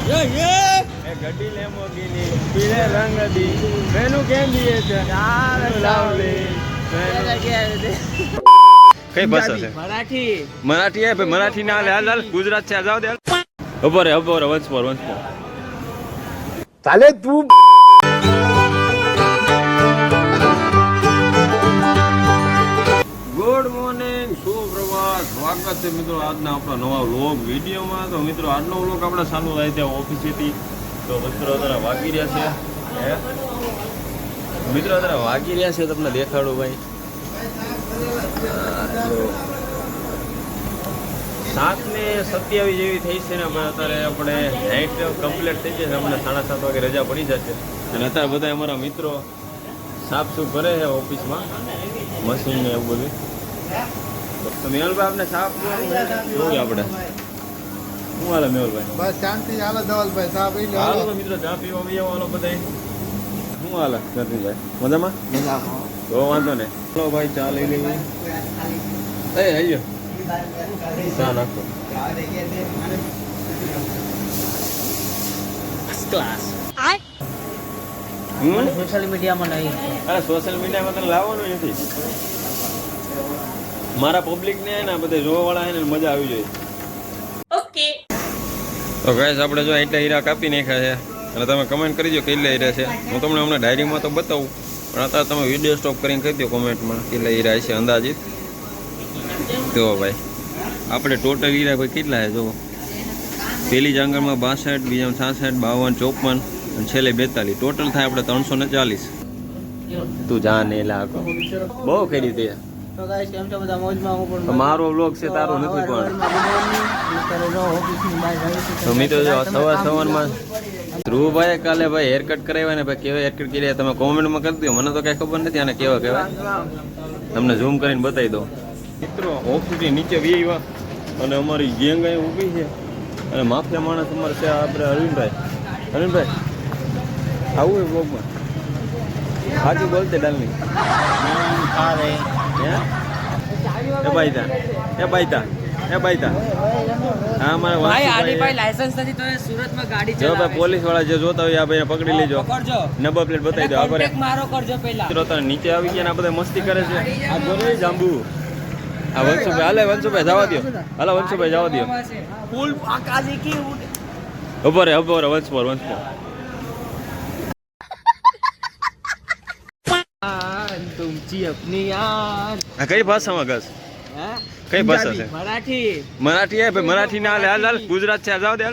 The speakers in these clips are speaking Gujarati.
गड्डी लेमोगिनी पीले रंग दी मैनू केम दिए છે લાવલી કઈ ભાષા છે મરાઠી હે ભાઈ મરાઠી ના હાલ હાલ ગુજરાત છે જાવ દે ઉભો રે વંશ પર ચાલે તું ગુડ મોર્નિંગ સુપ્રભાત સ્વાગત છે મિત્રો આજના આપણા નવા વ્લોગ વિડીયોમાં તો મિત્રો આજનો વ્લોગ આપણે ચાલુ થાય ત્યાં ઓફિસેથી તો મિત્રો અત્યારે વાગી રહ્યા છે મિત્રો અત્યારે વાગી રહ્યા છે તમને દેખાડું ભાઈ 7:27 જેવી થઈ છે ને ભાઈ અત્યારે આપણે નાઇટ કમ્પ્લીટ થઈ જશે અમને 7:30 વાગે રજા પડી જશે અને અત્યારે બધા અમારા મિત્રો સાફ સુફ કરે છે ઓફિસમાં મશીન ને એવું બધું તો મેહુલભાઈ આપણે સાફ જોયું આપણે શું હાલે મેહુલભાઈ બસ શાંતિ હાલો ધવલભાઈ ચા પી લો હાલો મિત્રો ચા પીવા બી આવવાનો બધાય શું હાલે જતીનભાઈ મજામાં તો વાંધો ને ચલો ભાઈ ચા લઈ લઈએ એ આયો ચા નાખો ફર્સ્ટ ક્લાસ સોશિયલ મીડિયામાં નહીં અરે સોશિયલ મીડિયામાં તને લાવવાનું નથી મારા પબ્લિક ને ને બધા જોવા વાળા ને મજા આવી જોઈએ ઓકે તો ગાઈસ આપણે જો એટલા હીરા કાપી નાખ્યા છે અને તમે કમેન્ટ કરી દો કેટલા હીરા છે હું તમને હમણાં ડાયરીમાં તો બતાવું પણ અત્યારે તમે વિડીયો સ્ટોપ કરીને કહી દો કોમેન્ટમાં કેટલા હીરા છે અંદાજિત જો ભાઈ આપણે ટોટલ હીરા ભાઈ કેટલા છે જુઓ પહેલી જાંગરમાં 62 બીજામાં 66 52 54 અને છેલ્લે 42 ટોટલ થાય આપણે 340 તું જાને લાગો બહુ કરી દે તો ગાઈસ કેમ છો બધા મોજમાં હું પણ મારો વ્લોગ છે તારો નથી પણ તો મિત્રો જો સવારમાં ધ્રુવભાઈ કાલે ભાઈ હેર કટ કરાવ્યા ને ભાઈ કેવા હેર કટ કર્યા તમે કોમેન્ટમાં કરી દો મને તો કઈ ખબર નથી આને કેવા કહેવાય તમને ઝૂમ કરીને બતાવી દો મિત્રો ઓફિસની નીચે વ્યવા અને અમારી ગેંગ અહીં ઊભી છે અને માફિયા માણસ અમારે છે આપણે અરવિંદભાઈ આવું એ બ્લોગમાં સાચું બોલતે ડાલની પોલીસ વાળા જે જોતા હોય આ ભાઈ પકડી લેજો નંબર પ્લેટ બતાવી દો નીચે આવી ગયા બધા મસ્તી કરે છે આ ગોરે જાંબુ આ વંશુભાઈ જવા દો હાલો વંશુભાઈ જવા દો ઉભો રે વંશ પર કઈ ભાષામાં ગસ કઈ ભાષા છે મરાઠી હે ભાઈ મરાઠી ના હાલ હાલ ગુજરાત છે જાવ દે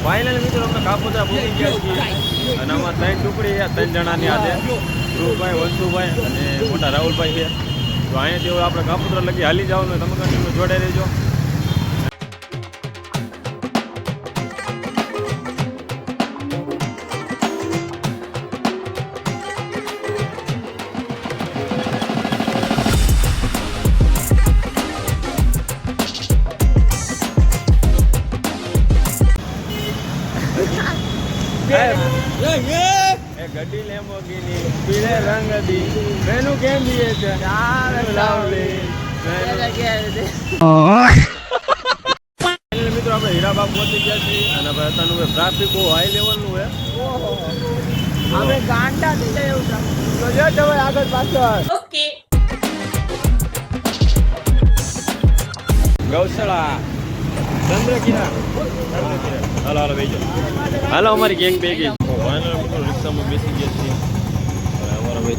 ફાઇનલ મિત્રો અમે કાપોદ્રા પહોંચી ગયા છીએ અને અમારા 3 ટુકડી છે 3 જણાની આજે ધ્રુવભાઈ વંશુભાઈ અને મોટા રાહુલભાઈ છે તો અહીંયાથી આપણે કાપોદ્રા લગી હાલી જવાનું તમે કન્ટિન્યુ જોડે રહેજો गड्डी लेमोगिनी पीले रंग दी मैनू केम दिए છે લાવલી મિત્રો આપણે હીરાબાગ પહોંચી ગયા છીએ અને હવે અત્યારનું ટ્રાફિક બહુ હાઈ લેવલનું છે આપણે ગાંડા થઈ જાય એવું તો જો તમે આગળ પાછળ ઓકે ગૌશાળા ચંદ્રકિરા હાલો બેજો હાલો અમારી ગેંગ ભેગી રિક્ષામાં બેસી ગયા છીએ અમારા ભાઈ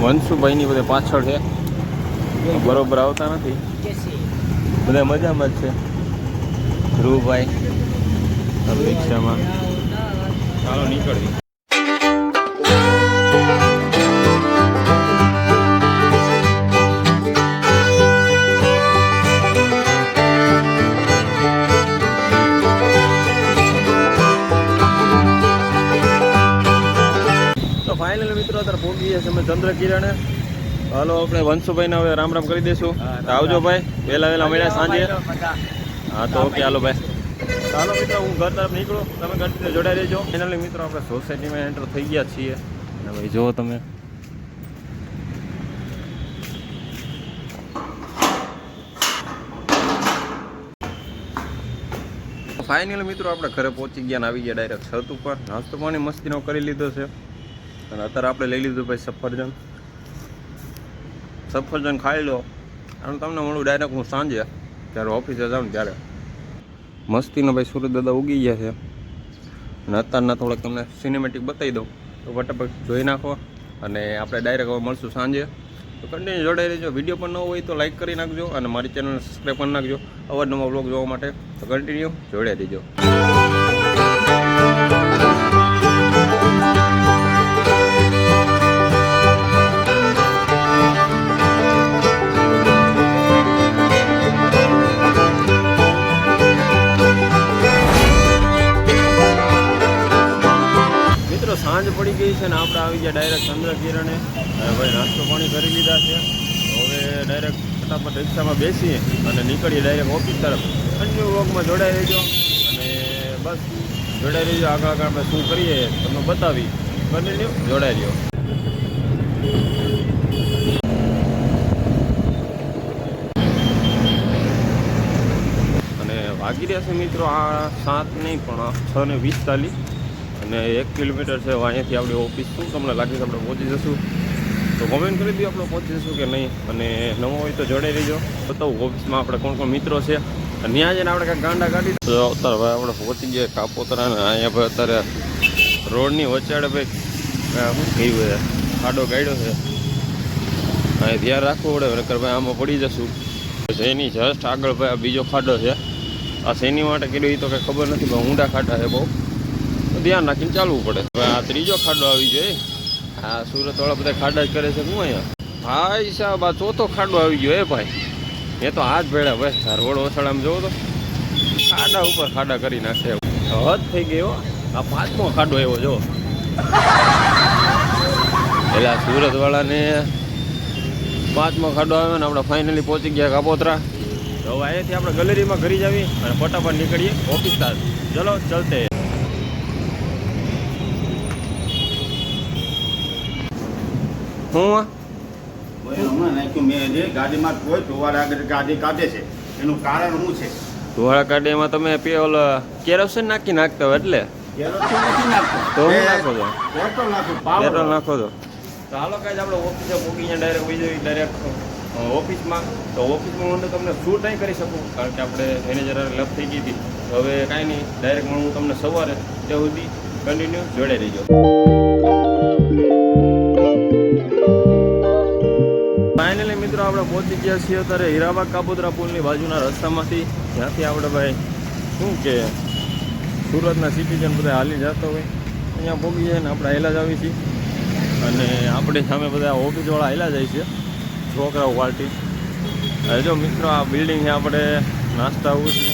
વંશુભાઈની બધા પાછળ છે બરોબર આવતા નથી બધા મજામાં જ છે ધ્રુવભાઈ રિક્ષામાં ચાલો નીકળવી મિત્રો અત્યારે પહોંચી ગયા છે અમે ચંદ્રકિરણે હાલો આપણે વંશુભાઈને હવે રામ રામ કરી દઈશું આવજો ભાઈ વહેલા મળ્યા સાંજે હા તો ઓકે હાલો ભાઈ ચાલો મિત્રો હું ઘર તરફ નીકળું તમે કન્ટિન્યુ જોડાઈ રહેજો ફાઇનલી મિત્રો આપણે સોસાયટીમાં એન્ટર થઈ ગયા છીએ અને ભાઈ જુઓ તમે ફાઇનલી મિત્રો આપણે ઘરે પહોંચી ગયા ને આવી ગયા ડાયરેક્ટ છત ઉપર. નાસ્તો પાણી મસ્તીનો કરી લીધો છે અને અત્યારે આપણે લઈ લીધું ભાઈ સફરજન ખાઈ લો અને તમને મળું ડાયરેક્ટ હું સાંજે ત્યારે ઓફિસે જાઉં ત્યારે. મસ્તીનો ભાઈ સુરત દાદા ઉગી ગયા છે અને અત્યારના થોડાક તમને સિનેમેટિક બતાવી દઉં તો ફટાફટ જોઈ નાખો અને આપણે ડાયરેક્ટ હવે મળશું સાંજે. તો કન્ટિન્યુ જોડાઈ રહેજો. વિડીયો પણ ન હોય તો લાઇક કરી નાખજો અને મારી ચેનલને સબસ્ક્રાઈબ કરી નાખજો અવારનવાર વ્લોગ જોવા માટે. તો કન્ટિન્યુ જોડાઈ રહેજો. સાંજ પડી ગઈ છે ને આપણે આવી ગયા ડાયરેક્ટ ચંદ્રકિરણે. ભાઈ નાસ્તો પાણી કરી લીધા છે. હવે ડાયરેક્ટ ફટાફટ રિક્ષામાં બેસીએ અને નીકળીએ ડાયરેક્ટ ઓફિસ તરફ. કન્ટિન્યુ વ્લોગમાં જોડાઈ રહેજો અને બસ જોડાઈ રહેજો. આગળ આપણે શું કરીએ તમને બતાવી. કન્ટિન્યુ જોડાઈ રહ્યો. અને વાગી રહ્યા છે મિત્રો આ 7 નહીં પણ 6:45 અને 1 કિલોમીટર છે અહીંયાથી આપણી ઓફિસ. શું તમને લાગે છે આપણે પહોંચી જશું? તો કોમેન્ટ કરી દો આપણે પહોંચી જશું કે નહીં. અને નવો હોય તો જોડાઈ રહીજો. બતાવું ઓફિસમાં આપણે કોણ કોણ મિત્રો છે અને ત્યાં જઈને આપણે કાંઈક ગાંડા કાઢી. તો અત્યારે ભાઈ આપણે પહોંચી ગયા કાપોતરા ને અહીંયા ભાઈ અત્યારે રોડની વચાડે ભાઈ શું કહ્યું છે ખાડો ગાડ્યો છે. અહીં ધ્યાન રાખવું પડે નકર ભાઈ આમાં પડી જશું. એની જસ્ટ આગળ ભાઈ આ બીજો ખાડો છે. આ શેની માટે કર્યું એ તો કંઈ ખબર નથી પણ ઊંડા ખાડા છે બહુ. ધ્યાન રાખીને ચાલવું પડે. હવે આ ત્રીજો ખાડો આવી જાય. આ સુરતવાળા બધા ખાડા જ કરે છે. શું અહીંયા ભાઈ સાહેબ આ ચોથો ખાડો આવી ગયો. એ ભાઈ એ તો હાથ ભેળા ભાઈ રોડ ઓછાડામાં જોવો તો ખાડા ઉપર ખાડા કરી નાખે. હદ થઈ ગયો. આ 5મો ખાડો એવો જો. એટલે આ સુરતવાળાને 5મો ખાડો આવ્યો ને આપણે ફાઇનલી પહોંચી ગયા કાપોતરા. તો હવે અહીંયાથી આપણે ગેલેરીમાં ઘરી જ આવી અને ફટાફટ નીકળીએ ઓફિસ તાર. ચલો ચલતે. ગાડીમાં કોઈ ધોવાળા આગળ ગાડી કાઢે છે એનું કારણ શું છે? ધોવાળા કાઢે એમાં તમે કેરોસીન નાખતા હોય એટલે તો હું નાખો છો પેટ્રોલ નાખો છો. તો હાલો કાંઈ આપણે ઓફિસે પોગીને ડાયરેક્ટ વહી જઈએ ડાયરેક્ટ ઓફિસમાં. તો ઓફિસમાં હું તમને શૂટ નહીં કરી શકું કારણ કે આપણે એની જરા લપ થઈ ગઈ હતી. તો હવે કાંઈ નહીં ડાયરેક્ટ હું તમને સવારે ત્યાં સુધી કન્ટિન્યુ જોડાઈ રહીજો. ફાઇનલી મિત્રો આપણે પહોંચી ગયા છીએ અત્યારે હીરાબાગ કાપોદ્રા પુલની બાજુના રસ્તામાંથી જ્યાંથી આપણે ભાઈ શું કે સુરતના સિટીઝન બધા હાલી જતા હોય અહીંયા પહોંચી જાય ને આપણે હાલા જ આવી છીએ. અને આપણે સામે બધા ઓફિસવાળા હાલા જાય છે છોકરાઓ પાર્ટી. હવે જો મિત્રો આ બિલ્ડિંગ છે આપણે નાસ્તા હાઉસ છે.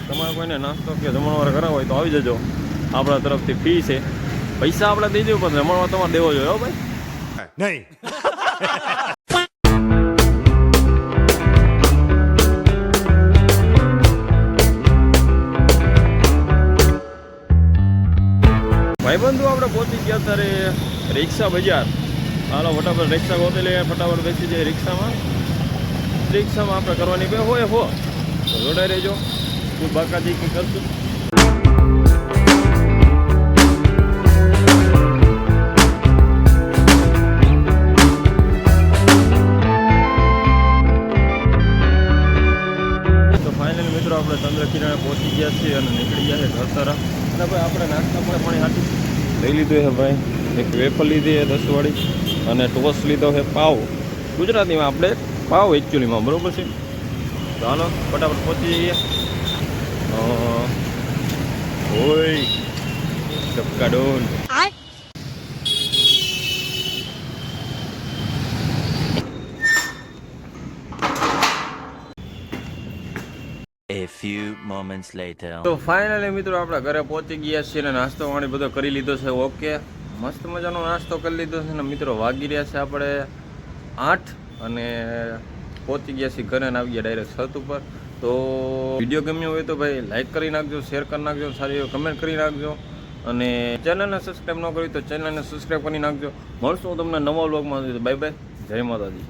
તમારે કોઈને નાસ્તો કે જમણવાર કરાવો હોય તો આવી જજો. આપણા તરફથી ફી છે. પૈસા આપણે દઈ દેવું પણ જમણવાર તમારે દેવો જોઈએ હો ભાઈ. નહીં. ભાઈબંધુ આપણે પહોંચી ગયા અત્યારે રિક્ષા બજાર. હાલો ફટાફટ રિક્ષા ગોતી લઈએ. ફટાફટ બેસી જઈએ રિક્ષામાં. આપણે કરવાની બે હોય તો જોડાઈ રહેજો. શું બાકાજી કંઈ કરશું. તો ફાઇનલી મિત્રો આપણે ચંદ્રકિરણે પહોંચી ગયા છીએ અને નીકળી ગયા છે ઘર તરફ. અને ભાઈ આપણે નાસ્તા પાણી હાથી લઈ લીધું છે ભાઈ. એક વેફર લીધી છે 10 વાળી અને ટોસ લીધો છે પાવ. ગુજરાતીમાં આપણે પાવ એકચ્યુઅલીમાં બરાબર છે. તો હાલો ફટાફટ પહોંચી જઈએ. ઓય ચપકા ડોન. A few moments later. તો ફાઇનલી મિત્રો આપણે ઘરે પહોંચી ગયા છીએ અને નાસ્તો પાણી બધો કરી લીધો છે. ઓકે મસ્ત મજાનો નાસ્તો કરી લીધો છે ને મિત્રો વાગી રહ્યા છે આપણે 8 અને પહોંચી ગયા છીએ ઘરે અને આવી ગયા ડાયરેક્ટ છત ઉપર. તો વિડીયો ગમ્યો હોય તો ભાઈ લાઈક કરી નાખજો, શેર કરી નાખજો, સારી એવી કમેન્ટ કરી નાખજો અને ચેનલને સબસ્ક્રાઈબ ન કરી તો ચેનલને સબસ્ક્રાઈબ કરી નાખજો. મળશું તમને નવા વ્લોગમાં. બાય બાય, જય માતાજી.